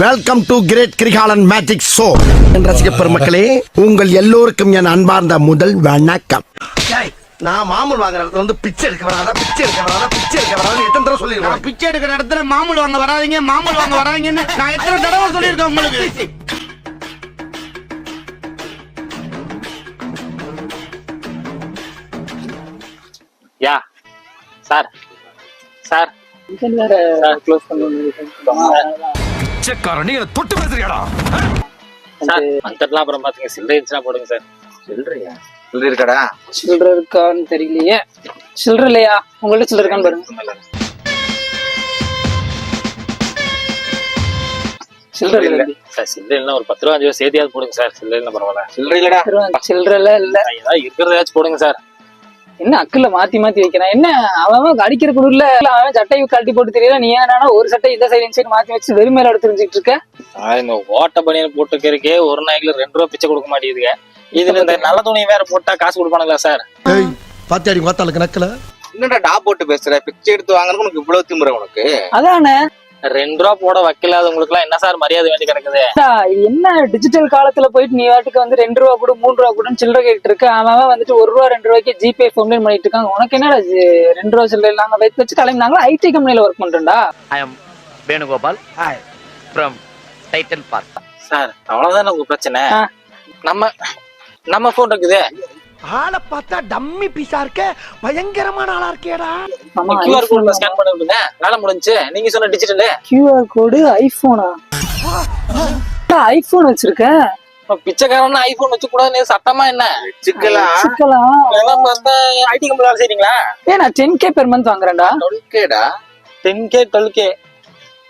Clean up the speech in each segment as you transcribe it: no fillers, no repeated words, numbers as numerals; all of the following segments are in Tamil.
Welcome to great Kirikalan magic show. ரசிக பெருமக்களே, உங்கள் எல்லோருக்கும் என் அன்பார்ந்த முதல் வணக்கம். நான் மாமூல் வாங்குற இடத்துல வந்து பிச்சை எடுக்க வராதா, பிச்சை எடுக்க வராதா, பிச்சை எடுக்க வராதா எத்தனை தடவை சொல்லிருக்கேன். பிச்சை எடுக்கிற இடத்துல மாமூல் வாங்க வராதீங்க, மாமூல் வாங்க வராதீங்கன்னு நான் எத்தனை தடவை சொல்லியிருக்கேன் உங்களுக்கு. யா சார் சார் க்ளோஸ் பிச்சைக்காரனே தொட்டு பேசுறியாடா சார் மந்தர்லாம் அப்புறம் பாத்துங்க. சில்லறை இருந்துச்சுன்னா போடுங்க சார். சில்லறையா? சில்லறை இருக்காடா? சில்லறை இருக்கான்னு தெரியலையே. சில்லறை இல்லையா? உங்கள்ட்ட சில்லறை இருக்கான்னு பாருங்க. சில்லறை இல்ல சார். சில்லறை இல்லைன்னா ஒரு 10 ரூபா 5 ரூபா சேர்த்தியாவது போடுங்க சார். சில்லறை இல்ல பரவாயில்ல. சில்லறை இல்லடா. சில்லறை இல்ல. ஏதாவது இருக்கிறதாச்சும் போடுங்க சார். என்ன அக்குல மாத்தி மாத்தி வைக்கிறான்? என்ன அவன் அடிக்கிற குடுல அவன் சட்டையை கழட்டி போட்டு தெரியல. நீ ஏன்னா ஒரு சட்டை இந்த சைடு மாத்தி வச்சு வெறும் மேல எடுத்து தெரிஞ்சுட்டு இருக்க. இந்த ஓட்ட பனியன் போட்டுக்கிறக்கே ஒரு நாய்க்குல 2 ரூபா பிச்சை கொடுக்க மாட்டேங்குதுங்க. இதுல இந்த நல்ல துணி வேற போட்டா காசு கொடுப்பானுங்களா சார்? பாத்தியாடி மாத்தாளுக்கு நக்கல. என்னடா டா போட்டு பேசுற? பிச்சை எடுத்து வாங்குறதுக்கு உனக்கு இவ்வளவு திமுறை உனக்கு? அதானே 2 ரூபா போட வைக்கலாதவங்களுக்கு எல்லாம் என்ன சார் மரியாதை வேண்டி கிடக்குது? இது என்ன டிஜிட்டல் காலத்துல போயிட்டு நீ வாட்டுக்கு வந்து 2 ரூபா கூட 3 ரூபா கூட சில்லறை கேட்டு இருக்கு. அவன் வந்துட்டு 1 ரூபா 2 ரூபாய்க்கு ஜிபே போன் பண்ணிட்டு இருக்காங்க. உனக்கு என்னடா 2 ரூபா சில்லறை நாங்க வச்சு கிளம்பினாங்களா? ஐடி கம்பெனில ஒர்க் பண்றேன்டா. I am Venugopal from Titan Park. Sir அவ்வளவுதான் உங்க பிரச்சனை. நம்ம போன் இருக்குது. ஆளை பார்த்தா டம்மி பீஸா இருக்க, பயங்கரமான ஆளா இருக்கேடா. QR கோட்ல ஸ்கேன் பண்ணி விடுங்க, வேலை முடிஞ்சு. நீங்க சொன்ன டிஜிட்டல் QR கோடு ஐபோனா? ஐபோன் வச்சிருக்க? பிச்சைக்காரன் ஐபோன் வச்சு கூடாதுன்னு சட்டமா என்ன? சிக்கலாம் எல்லாம் பார்த்தா ஐடி கம்பெனி வேலை செய்றீங்களா? நான் 10K per month வாங்குறேன்டா. 12Kடா? 10K 12K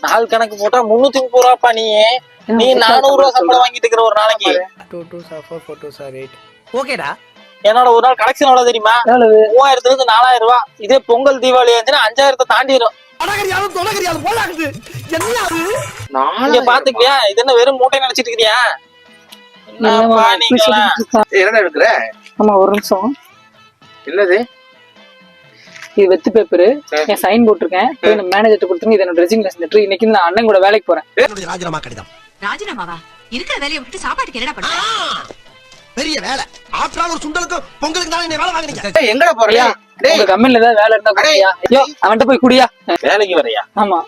நாள் கணக்கு போட்டா 330 ரூபாப்பா. நீ 400 ரூபா சம்பளம் வாங்கிட்டு இருக்கிற ஒரு நாளைக்கு. 2 2s are 4 4 2s are 8. ஓகேடா. என்னோட ஒரு நாள் கலெக்ஷன் எவ்வளவு தெரியுமா? 3000 இருந்து 4000 ரூபாய். இதே பொங்கல் தீபாவளி ஆச்சுன்னா 5000 தாண்டிடும். நீங்க பாத்துக்கியா? இது என்ன வெறும் மூட்டை நினைச்சிட்டு இருக்கிறியா? என்னடா எடுக்கிற? ஆமா ஒரு நிமிஷம். என்னது இது வெத்து பேப்பரு, என் சைன் போட்டிருக்கேன். மேனேஜர் கொடுத்துருங்க. இது என்னோட ரெசிக்னேஷன் லெட்டர். இன்னைக்கு நான் அண்ணன் கூட வேலைக்கு போறேன். ராஜினாமா கடிதம். ராஜினாமாவா? இருக்கிற வேலையை விட்டு சாப்பாட்டுக்கு என்னடா பண்ற? பெரிய வேலை. ஆற்றால் ஒரு சுண்டலுக்கு பொங்கலுக்கு தான் என்ன வேலை வாங்குறீங்க? எங்கடா போறியா? உங்க கம்பெனில ஏதாவது வேலை இருந்தா குடியா? ஐயோ அவன்கிட்ட போய் குடியா. வேலைக்கு வரையா? ஆமா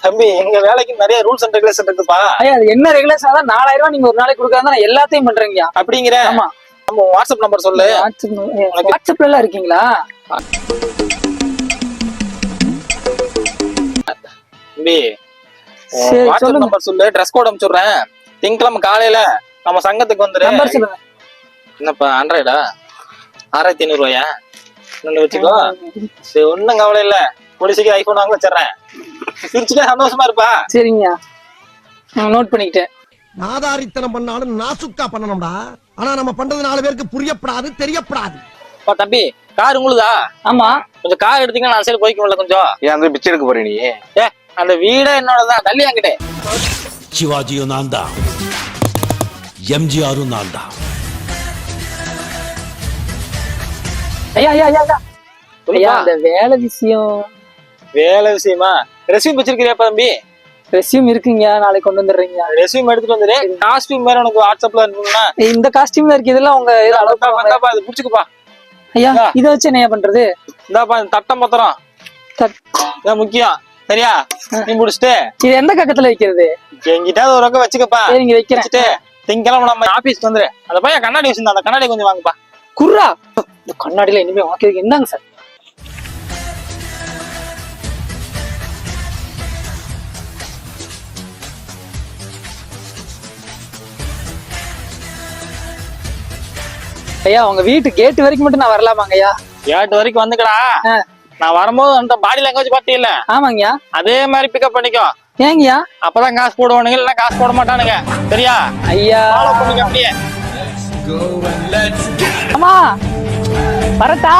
தம்பி, எங்க வேலைக்கு நிறைய ரூல்ஸ் அண்ட் ரெகுலேஷன் இருக்குப்பா. ஐயா அது என்ன ரெகுலேஷன்? தான் 4000 ரூபாய் நீங்க ஒரு நாளைக்கு கொடுக்காத நான் எல்லாத்தையும் பண்றீங்க அப்படிங்கிற. ஆமா நம்ம வாட்ஸ்அப் நம்பர் சொல்லு. வாட்ஸ்அப்ல எல்லாம் இருக்கீங்களா? தம்பி வாட்ஸ்அப் நம்பர் சொல்லு. ட்ரெஸ் கோட் அனுப்பிச்சுடுறேன். திங்கக்கிழமை காலையில நம்ம சங்கத்துக்கு வந்துரு. நம்பர் சொல்லுங்க. என்னப்பா ஆண்ட்ராய்டா? 6500 ரூபாயா? இன்னொன்னு வச்சுக்கோ. சரி ஒன்னும் கவலை இல்ல. பொலிசிக்கு ஐபோன் வாங்க வச்சிடறேன். பிரிச்சுக்க சந்தோஷமா இருப்பா. சரிங்க நோட் பண்ணிக்கிட்டேன். நாதாரித்தனம் பண்ணாலும் நாசுக்கா பண்ணணும்டா. ஆனா நம்ம பண்றது 4 பேருக்கு புரியப்படாது, தெரியப்படாது. தம்பி கார் உங்களுதா? ஆமா கொஞ்சம் கார் எடுத்தீங்கன்னா நான் சரி போய்க்க முடியல கொஞ்சம். ஏன் அந்த பிச்சை எடுக்க போற நீ? அந்த வீடே என்னோடதான். தள்ளி அங்கிட்டே. சிவாஜியும் நான் தான், எம்ஜிஆரும் நான் தான். ஐயா ஐயா ஐயா ஐயா அந்த வேலை விஷயம். வேலை விஷயமா? ரெஸ்யூம் வச்சிருக்கிறியாப்பா தம்பி? ரெஸ்யூம் இருக்குங்க, நாளைக்கு கொண்டு வந்துடுறீங்க. ரெஸ்யூம் எடுத்துட்டு வந்துரு. காஸ்டியூம் வேற உனக்கு வாட்ஸ்அப்ல அனுப்புனா. இந்த காஸ்டியூம்ல இருக்கு. இதெல்லாம் உங்க இது அளவுக்கு இது புடிச்சுக்குப்பா. ஐயா இத வச்சு என்ன பண்றது? இந்தாப்பா தட்டம் பத்திரம். இதான் முக்கியம். சரியா? நீ முடிச்சுட்டு இது எந்த பக்கத்துல வைக்கிறது? என்கிட்ட ஒரு பக்கம் வச்சுக்கப்பா. சரிங்க வைக்கிறேன். திங்கக்கிழமை நம்ம ஆபீஸ்க்கு வந்துரு. அந்த பையன் கண்ணாடி வச்சிருந்தா அந்த கண்ணாடி கொஞ்சம் வாங்கப்பா. குர்ரா இந்த கண்ணாடியில இனிமே வாங்கிறதுக்கு என்னங்க சார்? ஐயா உங்க வீட்டு கேட் வரைக்கும் மட்டும் நான் வரலாமாங்க ஐயா? கேட் வரைக்கும் வந்துக்கடா. நான் வரும்போது அந்த பாடி லாங்குவேஜ் பாத்தீங்கல்ல? ஆமாங்கய்யா. அதே மாதிரி பிக்கப் பண்ணிக்கோ. ஏங்கய்யா? அப்பதான் காசு போடுவானுங்க, இல்ல காசு போட மாட்டானுங்க. சரியா? ஐயா ஃபாலோ பண்ணிக்க அப்படியே. அம்மா வரட்டா?